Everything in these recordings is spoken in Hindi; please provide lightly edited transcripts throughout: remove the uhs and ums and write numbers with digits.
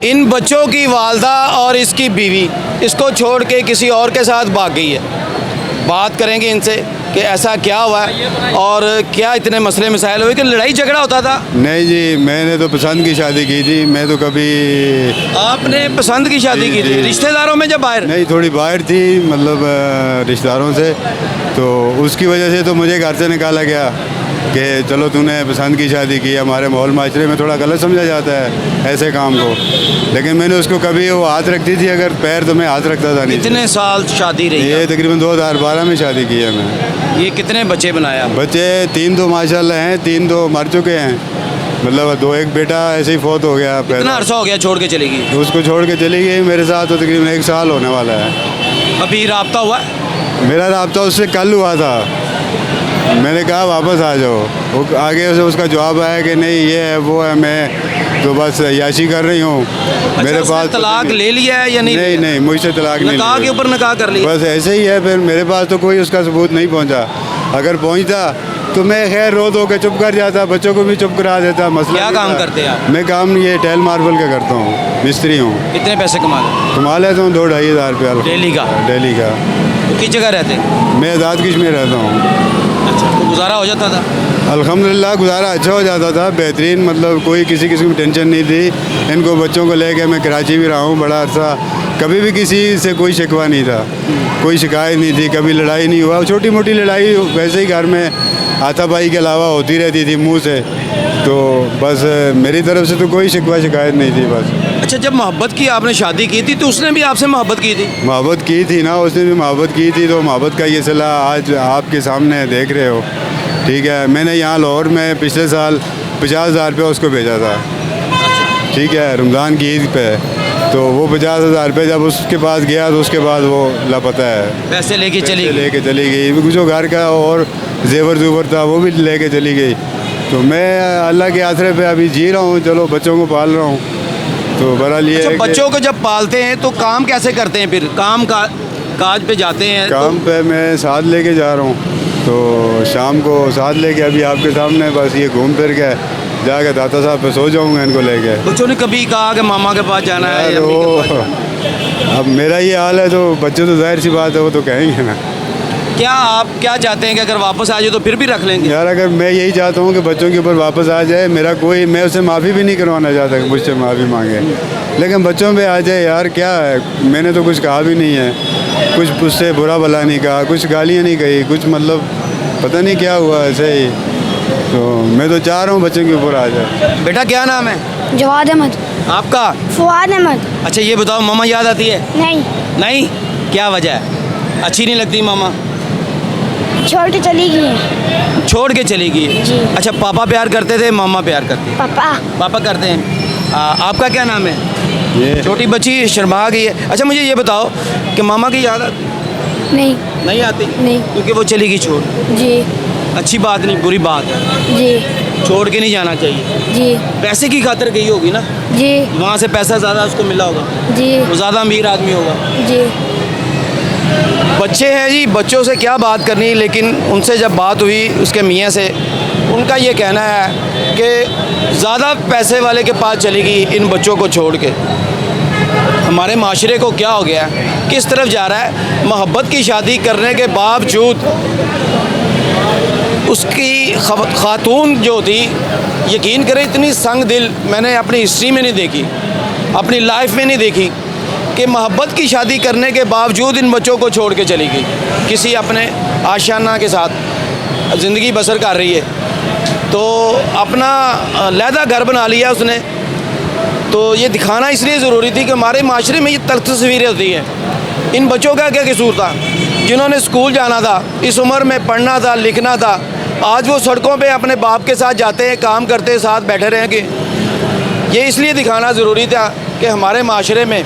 इन बच्चों की वालदा और इसकी बीवी इसको छोड़ के किसी और के साथ भाग गई है। बात करेंगे इनसे कि ऐसा क्या हुआ है और क्या इतने मसले मसाइल हुए कि लड़ाई झगड़ा होता था। नहीं जी, मैंने तो पसंद की शादी की थी। मैं तो कभी आपने पसंद की शादी की थी रिश्तेदारों में जब बाहर? नहीं, थोड़ी बाहर थी, मतलब रिश्तेदारों से। तो उसकी वजह से तो मुझे घर से निकाला गया कि चलो तूने पसंद की शादी की। हमारे माहौल माशरे में थोड़ा गलत समझा जाता है ऐसे काम को, लेकिन मैंने उसको कभी वो हाथ रखती थी अगर पैर, तो मैं हाथ रखता था नहीं। कितने साल शादी रही? ये तकरीबन 2012 में शादी की है मैंने। ये कितने बच्चे बनाया? बच्चे 3 तो माशाल्लाह हैं, 3 तो मर चुके हैं, मतलब 2 एक बेटा ऐसे ही फौत हो गया। कितना अरसा हो गया छोड़ के चली गई? उसको छोड़ के चली गई मेरे साथ, तो तकरीबन 1 साल होने वाला है। अभी राब्ता हुआ? मेरा राब्ता उससे कल हुआ था। मैंने कहा वापस आ जाओ, वो आगे से उसका जवाब आया कि नहीं ये है वो है, मैं तो बस याशी कर रही हूँ। अच्छा, मेरे पास तलाक ले लिया है या नहीं? नहीं नहीं, मुझसे तलाक नहीं निकाह के ऊपर निकाह कर लिया? बस ऐसे ही है। फिर मेरे पास तो कोई उसका सबूत नहीं पहुँचा। अगर पहुँचता तो मैं खैर रो धो के चुप कर जाता, बच्चों को भी चुप करा देता। मसला क्या काम करते हैं आप? मैं काम ये टाइल मार्बल का करता हूँ, मिस्त्री हूँ। कितने पैसे कमा लेता हूँ 2-2.5 हज़ार रुपया डेली का? डेली का। तो किस जगह रहते हैं? मैं आज़ाद किश में रहता हूँ। अच्छा, तो गुजारा हो जाता था? अल्हम्दुलिल्लाह गुजारा अच्छा हो जाता था, बेहतरीन, मतलब कोई किसी किस्म की टेंशन नहीं थी। इनको बच्चों को लेके मैं कराची भी रहा हूँ बड़ा अरसा, कभी भी किसी से कोई शिकवा नहीं था, कोई शिकायत नहीं थी, कभी लड़ाई नहीं हुआ। छोटी मोटी लड़ाई वैसे ही घर में हाथापाई के अलावा होती रहती थी मुंह से, तो बस मेरी तरफ से तो कोई शिकवा शिकायत नहीं थी बस। अच्छा, जब मोहब्बत की आपने शादी की थी तो उसने भी आपसे मोहब्बत की थी? मोहब्बत की थी ना, उसने भी मोहब्बत की थी। तो मोहब्बत का ये सिला आज आपके सामने देख रहे हो, ठीक है। मैंने यहाँ लाहौर में पिछले साल 50,000 रुपये उसको भेजा था, ठीक है, रमज़ान की ईद पे। तो वो 50,000 रुपये जब उसके पास गया तो उसके बाद वो लापता है। पैसे लेके चली गई, जो घर का और जेवर जुवर था वो भी लेके चली गई। तो मैं अल्लाह के आसरे पे अभी जी रहा हूँ, चलो बच्चों को पाल रहा हूँ। तो बहरहाल ये अच्छा, बच्चों को जब पालते हैं तो काम कैसे करते हैं? फिर काम का काज पे जाते हैं? काम पे मैं साथ लेके जा रहा हूँ, तो शाम को साथ लेके अभी आपके सामने बस ये घूम फिर के जाके दाता साहब पे सो जाऊँगा इनको लेके। बच्चों ने कभी कहा कि मामा के पास जाना है या अम्मी के पास जाना है? अब मेरा ये हाल है तो बच्चे तो जाहिर सी बात है वो तो कहेंगे ना। क्या आप क्या चाहते हैं कि अगर वापस आ जाए तो फिर भी रख लेंगे? यार अगर मैं यही चाहता हूँ कि बच्चों के ऊपर वापस आ जाए, मेरा कोई, मैं उससे माफ़ी भी नहीं करवाना चाहता कि मुझसे माफ़ी मांगे, लेकिन बच्चों पे आ जाए। यार क्या है, मैंने तो कुछ कहा भी नहीं है, कुछ उससे बुरा भला नहीं कहा, कुछ गालियाँ नहीं कही, कुछ मतलब पता नहीं क्या हुआ ऐसे ही। तो मैं तो चाह रहा हूँ बच्चों के ऊपर आ जाए। बेटा क्या नाम है? जवाद अहमद। आपका? फुआद अहमद। अच्छा, ये बताओ मामा याद आती है? नहीं। नहीं? क्या वजह है? अच्छी नहीं लगती मामा? छोड़ के चली गई। छोड़ के चली गई? जी। अच्छा, पापा प्यार करते थे, मामा प्यार करती? पापा। पापा करते हैं। आपका क्या नाम है? ये छोटी बच्ची शर्मा गई है। अच्छा, मुझे ये बताओ कि मामा की याद आती? नहीं। नहीं आती? नहीं। क्योंकि वो चली गई छोड़? जी। अच्छी बात नहीं, बुरी बात है, जी। छोड़ के नहीं जाना चाहिए। जी। पैसे की खातिर गई होगी ना? जी। वहाँ से पैसा ज़्यादा उसको मिला होगा, जी। वो ज़्यादा अमीर आदमी होगा। जी। बच्चे हैं जी, बच्चों से क्या बात करनी, लेकिन उनसे जब बात हुई उसके मियाँ से, उनका ये कहना है कि ज़्यादा पैसे वाले के पास चली गई इन बच्चों को छोड़ के। हमारे माशरे को क्या हो गया है, किस तरफ जा रहा है? मोहब्बत की शादी करने के बावजूद उसकी खातून जो थी, यकीन करें इतनी संग दिल मैंने अपनी हिस्ट्री में नहीं देखी, अपनी लाइफ में नहीं देखी, कि मोहब्बत की शादी करने के बावजूद इन बच्चों को छोड़ के चली गई, किसी अपने आशियाना के साथ ज़िंदगी बसर कर रही है। तो अपना लहदा घर बना लिया उसने। तो ये दिखाना इसलिए ज़रूरी थी कि हमारे माशरे में ये तल्ख तस्वीरें होती हैं। इन बच्चों का क्या कसूर था? जिन्होंने स्कूल जाना था, इस उम्र में पढ़ना था, लिखना था, आज वो सड़कों पे अपने बाप के साथ जाते हैं, काम करते हैं, साथ बैठे रहेंगे। ये इसलिए दिखाना ज़रूरी था कि हमारे माशरे में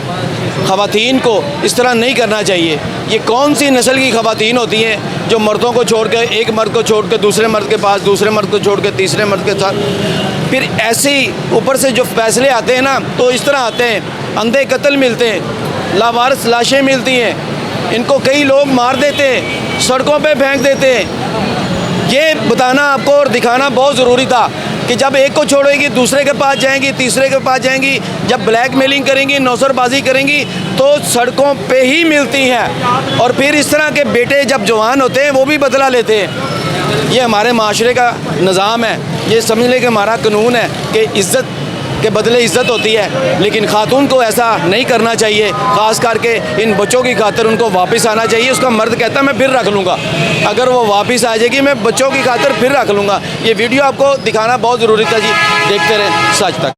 ख़वातीन को इस तरह नहीं करना चाहिए। ये कौन सी नस्ल की ख़वातीन होती हैं जो मर्दों को छोड़ के, एक मर्द को छोड़ के दूसरे मर्द के पास, दूसरे मर्द को छोड़ के तीसरे मर्द के साथ, फिर ऐसे ही ऊपर से जो फैसले आते हैं ना, तो इस तरह आते हैं। अंधे कत्ल मिलते हैं, लावारिस लाशें मिलती हैं, इनको कई लोग मार देते हैं, सड़कों पे फेंक देते हैं। ये बताना आपको और दिखाना बहुत ज़रूरी था कि जब एक को छोड़ेगी दूसरे के पास जाएंगी, तीसरे के पास जाएंगी, जब ब्लैकमेलिंग करेंगी, नौसरबाजी करेंगी तो सड़कों पे ही मिलती हैं। और फिर इस तरह के बेटे जब जवान होते हैं वो भी बदला लेते हैं। ये हमारे माशरे का निज़ाम है, ये समझ लें कि हमारा कानून है कि इज़्ज़त के बदले इज़्ज़त होती है, लेकिन खातून को ऐसा नहीं करना चाहिए। ख़ास करके इन बच्चों की खातिर उनको वापस आना चाहिए। उसका मर्द कहता है मैं फिर रख लूँगा, अगर वो वापस आ जाएगी मैं बच्चों की खातिर फिर रख लूँगा। ये वीडियो आपको दिखाना बहुत ज़रूरी था जी, देखते रहें सच तक।